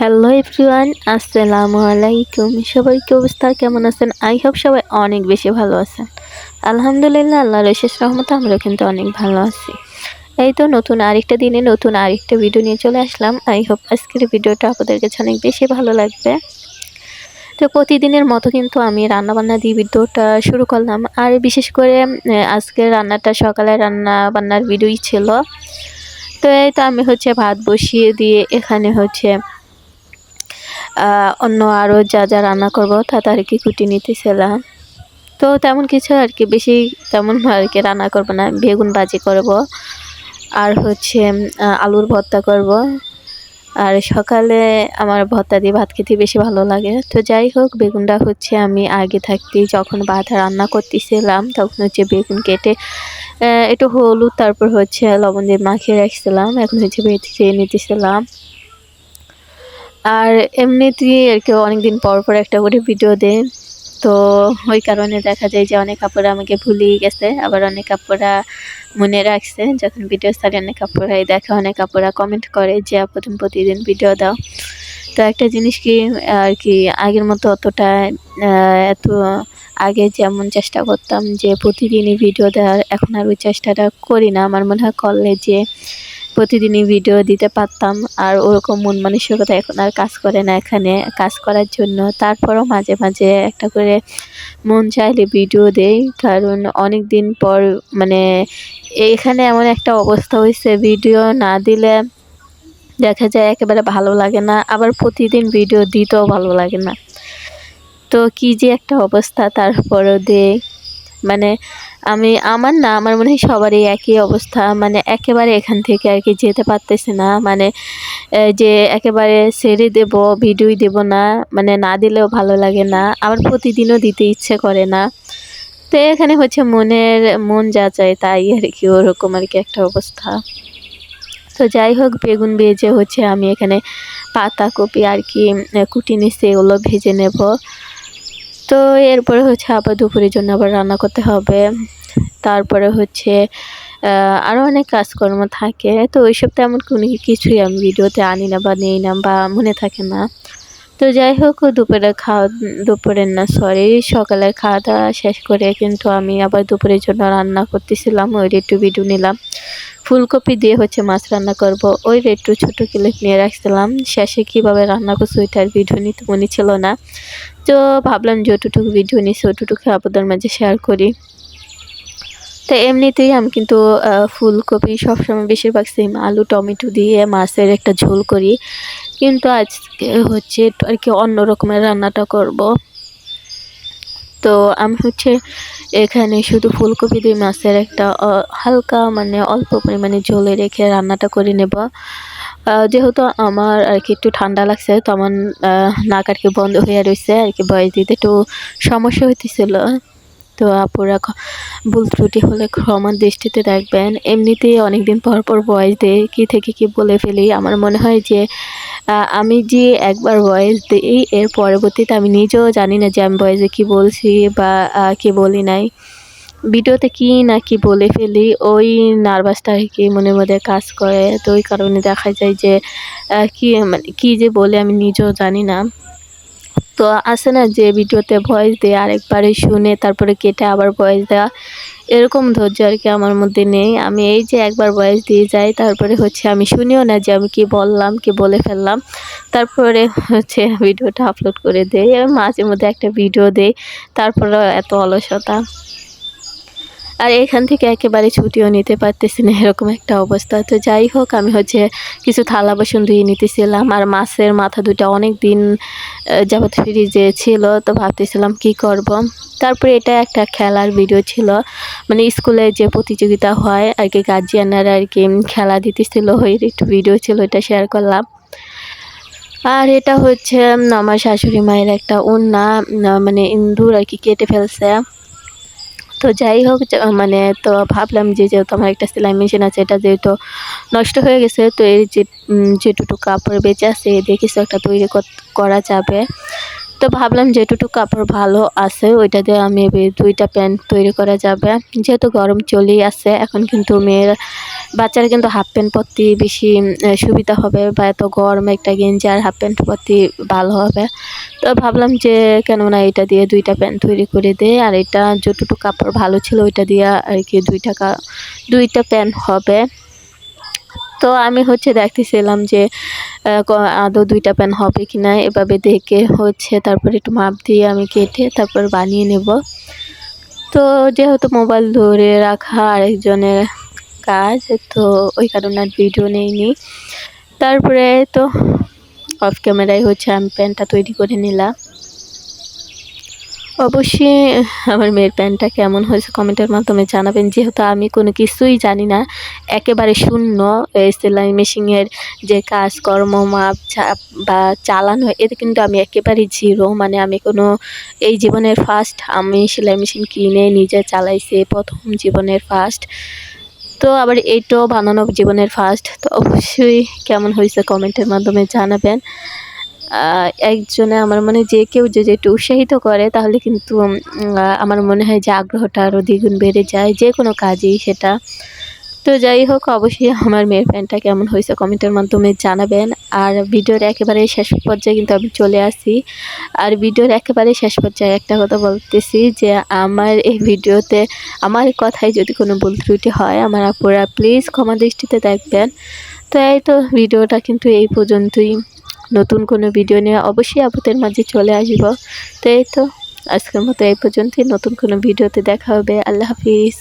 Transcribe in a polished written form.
Hello everyone, আসসালামু আলাইকুম। সবাই কি অবস্থা, কেমন আছেন? আই হোপ সবাই অনেক বেশি ভালো আছেন। আলহামদুলিল্লাহ, আল্লাহর অশেষ রহমতে আমরা কিন্তু অনেক ভালো আছি। এই তো নতুন আরেকটা দিনে নতুন আরেকটা ভিডিও নিয়ে চলে আসলাম। আই হোপ আজকের ভিডিওটা আপনাদের কাছে অনেক বেশি ভালো লাগবে। তো প্রতিদিনের মতো কিন্তু আমি রান্নাবান্না দিয়ে ভিডিওটা শুরু করলাম। আর বিশেষ করে আজকের রান্নাটা সকালে রান্না বান্নার ভিডিওই ছিল। তো এই তো আমি ভাত বসিয়ে দিয়ে এখানে অন্য আরও যা যা রান্না করব তা আর কি কুটি নিতেছিলাম। তো তেমন কিছু আর কি বেশি তেমন আর কি রান্না করব না, বেগুন ভাজি করব আর আলুর ভর্তা করব। আর সকালে আমার ভর্তা দিয়ে ভাত খেতে বেশি ভালো লাগে। তো যাই হোক, বেগুনটা আমি আগে থাকতেই যখন ভাত রান্না করতেছিলাম তখন বেগুন কেটে একটু হলুদ তারপর লবণ দিয়ে মাখিয়ে রাখছিলাম। এখন ভেজে নিতেছিলাম। আর এমনিতেই আর কি অনেকদিন পর পর একটা করে ভিডিও দেয়, তো ওই কারণে দেখা যায় যে অনেক আপুরা আমাকে ভুলেই গেছে, আবার অনেক আপুরা মনে রাখছে। যখন ভিডিও ছাড়ে অনেক আপুরাই দেখে, অনেক আপুরা কমেন্ট করে যে আপু তুমি প্রতিদিন ভিডিও দাও। তো একটা জিনিস কি আর কি আগের মতো অতটা এত আগে যেমন চেষ্টা করতাম যে প্রতিদিনই ভিডিও দেওয়ার, এখন আর ওই চেষ্টাটা করি না। আমার মনে হয় করলে যে প্রতিদিনই ভিডিও দিতে পারতাম। আর ওরকম মন মানসিকতা এখন আর কাজ করে না এখানে কাজ করার জন্য। তারপরেও মাঝে মাঝে একটা করে মন চাইলে ভিডিও দেই, কারণ অনেক দিন পর এখানে এমন একটা অবস্থা হয়েছে, ভিডিও না দিলে দেখা যায় একেবারে ভালো লাগে না, আবার প্রতিদিন ভিডিও দিতেও ভালো লাগে না। তো কি যে একটা অবস্থা, তারপরেও দেই। আমার মনে হয় সবারই একই অবস্থা, একেবারে এখান থেকে আর কি যেতে পারতেছি না। যে একেবারে ছেড়ে দেব, ভিডিওই দেব না, না দিলেও ভালো লাগে না, আবার প্রতিদিনও দিতে ইচ্ছে করে না। তো এখানে মন যা চায় তাই আর কি, ওরকম আর কি একটা অবস্থা। তো যাই হোক, বেগুন ভেজে আমি এখানে পাতাকপি আর কি কুটি নিচ্ছি, এগুলো ভেজে নেব। তো এরপরে আবার দুপুরের জন্য আবার রান্না করতে হবে। তারপরে আরও অনেক কাজকর্ম থাকে, তো ওইসব তেমন কোনো কিছুই আমি ভিডিওতে আনি না বা নেই না বা মনে থাকে না। তো যাই হোক, সকালের খাওয়া দাওয়া শেষ করে কিন্তু আমি আবার দুপুরের জন্য রান্না করতেছিলাম। ওই একটু ভিডিও নিলাম। ফুলকপি দিয়ে মাছ রান্না করব, ওই একটু ছোটো ক্লিপ নিয়ে রাখছিলাম। শেষে কীভাবে রান্না করছি ওইটার ভিডিও নিতে মনে ছিল না, তো ভাবলাম যতটুকু ভিডিও নিছি ওটুকু আপনাদের মাঝে শেয়ার করি। তো এমনিতেই আমি কিন্তু ফুলকপি সবসময় বেশিরভাগ সেম আলু টমেটো দিয়ে মাছের একটা ঝোল করি, কিন্তু আজকে আর কি অন্য রকমের রান্নাটা করব। তো আমি এখানে শুধু ফুলকপি দিয়ে মাছের একটা হালকা অল্প পরিমাণে ঝোলে রেখে রান্নাটা করে নেব। যেহেতু আমার আর কি একটু ঠান্ডা লাগছে, তো আমার নাক আর কি বন্ধ হয়ে রয়েছে আর কি, ভয়েস দিতে একটু সমস্যা হইতেছিল। তো আপুরা ভুল ত্রুটি হলে ক্ষমার দৃষ্টিতে দেখবেন। এমনিতেই অনেকদিন পর পর ভয়েস দেই, কী থেকে কী বলে ফেলি। আমার মনে হয় যে আমি যে একবার ভয়েস দিই, এর পরবর্তীতে আমি নিজেও জানি না যে আমি ভয়েসে কী বলছি বা কী বলি নাই, ভিডিওতে কী না কি বলে ফেলি। ওই নার্ভাসটা আর কি মনের মধ্যে কাজ করে, তো ওই কারণে দেখা যায় যে কী যে বলে আমি নিজেও জানি না। তো আছে না যে ভিডিওতে ভয়েস দিয়ে আরেকবারে শুনে তারপরে কেটে আবার ভয়েস দেওয়া, এরকম ধৈর্য আর কি আমার মধ্যে নেই। আমি এই যে একবার ভয়েস দিয়ে যাই, তারপরে আমি শুনিও না যে আমি কি বললাম, কি বলে ফেললাম, তারপরে ভিডিওটা আপলোড করে দেই। মাঝে মধ্যে একটা ভিডিও দেই, তারপরেও এত অলসতা। আর এখান থেকে একেবারে ছুটিও নিতে পারতেছি না, এরকম একটা অবস্থা। তো যাই হোক, আমি কিছু থালা বাসন ধুয়ে নিতেছিলাম। আর মাছের মাথা দুটো অনেক দিন যাবৎ ফ্রিজে ছিল, তো ভাবতেছিলাম কি করব। তারপরে এটা একটা খেলার ভিডিও ছিল, স্কুলে যে প্রতিযোগিতা হয় আর কি, গার্জিয়ানরা আর কি খেলা দিতেছিল, ওই একটু ভিডিও ছিল, এটা শেয়ার করলাম। আর এটা আমার শাশুড়ি মায়ের একটা ওড়না ইন্দুর আর কি কেটে ফেলছে। তো যাই হোক, তো ভাবলাম যে যেহেতু আমার একটা সেলাই মেশিন আছে, এটা যেহেতু নষ্ট হয়ে গেছে, তো এই যেটুকু কাপড় বেঁচে আছে দিয়ে কিছু একটা তৈরি করা যাবে। তো ভাবলাম যেটুকু কাপড় ভালো আছে ওইটা দিয়ে আমি দুইটা প্যান্ট তৈরি করা যাবে। যেহেতু গরম চলেই আসছে, এখন কিন্তু বাচ্চারা কিন্তু হাফ প্যান্ট পরতে বেশি সুবিধা হবে, বা এত গরমে একটা গেঞ্জি আর হাফ প্যান্ট পরতে ভালো হবে। তো ভাবলাম যে কেননা এটা দিয়ে দুইটা প্যান্ট তৈরি করে দেই, আর এটা যতটুকু কাপড় ভালো ছিল ওইটা দিয়ে আর কি দুইটা প্যান্ট হবে। তো আমি দেখতেছিলাম যে আদৌ দুইটা প্যান হবে কি না, এভাবে দেখে তারপরে একটু মাপ দিয়ে আমি কেটে তারপর বানিয়ে নেব। তো যেহেতু মোবাইল ধরে রাখা আরেকজনের কাজ, তো ওই কারণে আর ভিডিও নেইনি। তারপরে তো অফ ক্যামেরায় আমি প্যান্টটা তৈরি করে নিলাম। অবশ্যই আমার মেয়ের প্যান্টটা কেমন হয়েছে কমেন্টের মাধ্যমে জানাবেন। যেহেতু আমি কোনো কিছুই জানি না, একেবারে শূন্য। সেলাই মেশিনের যে কাজকর্ম, মাপ বা চালানো, এতে কিন্তু আমি একেবারেই জিরো। মানে আমি এই জীবনের ফার্স্ট আমি সেলাই মেশিন কিনে নিজে চালাইছি, প্রথম জীবনের ফার্স্ট। তো আবার এইটাও বানানো জীবনের ফার্স্ট। তো অবশ্যই কেমন হয়েছে কমেন্টের মাধ্যমে জানাবেন। একজনে আমার মনে যে কেউ যদি একটু উৎসাহিত করে, তাহলে কিন্তু আমার মনে হয় যে আগ্রহটা আরও দ্বিগুণ বেড়ে যায়, যে কোনো কাজেই সেটা। তো যাই হোক, অবশ্যই আমার মেয়ের প্যান্টটা কেমন হয়েছে কমেন্টের মাধ্যমে জানাবেন। আর ভিডিওর একেবারে শেষ পর্যায়ে কিন্তু আমি চলে আসি। আর ভিডিওর একেবারে শেষ পর্যায়ে একটা কথা বলতেছি যে আমার এই ভিডিওতে আমার কথায় যদি কোনো ভুল ত্রুটি হয়, আমার আপুরা প্লিজ ক্ষমা দৃষ্টিতে দেখবেন। তো এই তো ভিডিওটা কিন্তু এই পর্যন্তই। নতুন কোনো ভিডিও নিয়ে অবশ্যই আপনাদের মাঝে চলে আসব। তো এই তো আজকের মতো এই পর্যন্তই। নতুন কোনো ভিডিওতে দেখা হবে। আল্লাহ হাফিজ।